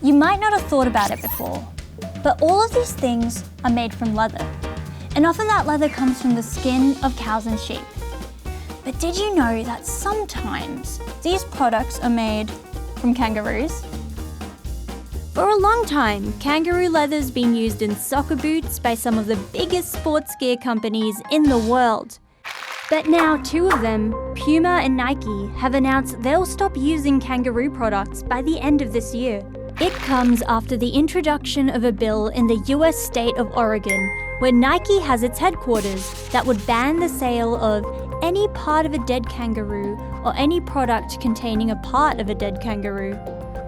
You might not have thought about it before, but all of these things are made from leather. And often that leather comes from the skin of cows and sheep. But did you know that sometimes these products are made from kangaroos? For a long time, kangaroo leather's been used in soccer boots by some of the biggest sports gear companies in the world. But now two of them, Puma and Nike, have announced they'll stop using kangaroo products by the end of this year. It comes after the introduction of a bill in the US state of Oregon, where Nike has its headquarters, that would ban the sale of any part of a dead kangaroo or any product containing a part of a dead kangaroo.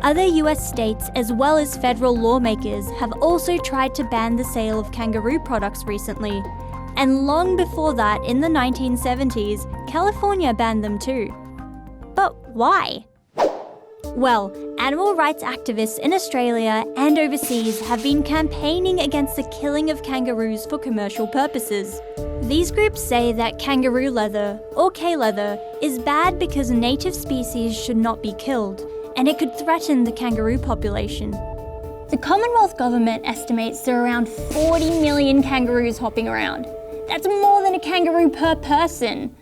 Other US states, as well as federal lawmakers, have also tried to ban the sale of kangaroo products recently. And long before that, in the 1970s, California banned them too. But why? Well, animal rights activists in Australia and overseas have been campaigning against the killing of kangaroos for commercial purposes. These groups say that kangaroo leather, or K-leather, is bad because native species should not be killed, and it could threaten the kangaroo population. The Commonwealth government estimates there are around 40 million kangaroos hopping around. That's more than a kangaroo per person.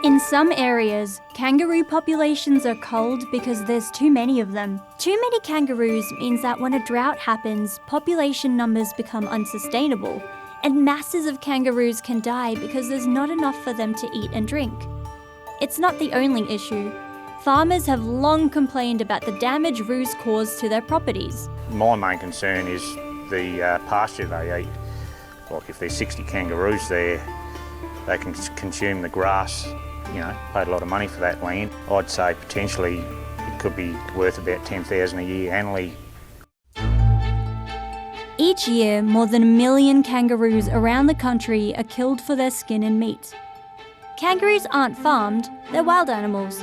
In some areas, kangaroo populations are culled because there's too many of them. Too many kangaroos means that when a drought happens, population numbers become unsustainable, and masses of kangaroos can die because there's not enough for them to eat and drink. It's not the only issue. Farmers have long complained about the damage roos cause to their properties. My main concern is the pasture they eat. Like if there's 60 kangaroos there, they can consume the grass, paid a lot of money for that land. I'd say potentially it could be worth about $10,000 a year annually. Each year, more than 1 million kangaroos around the country are killed for their skin and meat. Kangaroos aren't farmed, they're wild animals.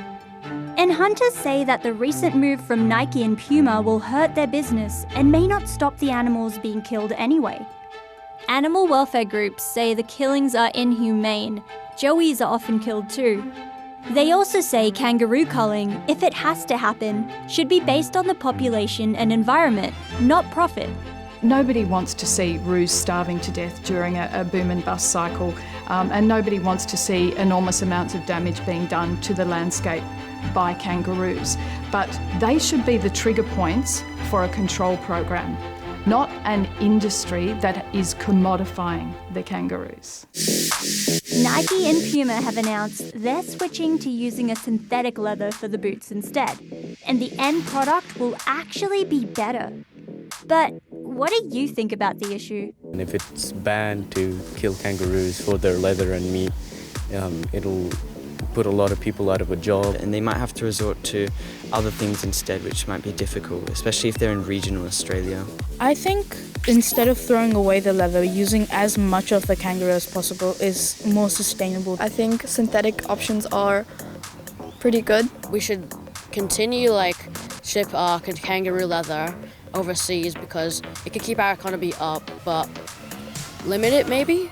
And hunters say that the recent move from Nike and Puma will hurt their business and may not stop the animals being killed anyway. Animal welfare groups say the killings are inhumane. Joeys are often killed too. They also say kangaroo culling, if it has to happen, should be based on the population and environment, not profit. Nobody wants to see roos starving to death during a boom and bust cycle, and nobody wants to see enormous amounts of damage being done to the landscape by kangaroos. But they should be the trigger points for a control program, not an industry that is commodifying the kangaroos. Nike and Puma have announced they're switching to using a synthetic leather for the boots instead, and the end product will actually be better. But what do you think about the issue? And if it's banned to kill kangaroos for their leather and meat, it'll put a lot of people out of a job. And they might have to resort to other things instead, which might be difficult, especially if they're in regional Australia. I think instead of throwing away the leather, using as much of the kangaroo as possible is more sustainable. I think synthetic options are pretty good. We should continue ship our kangaroo leather overseas because it could keep our economy up, but limit it maybe?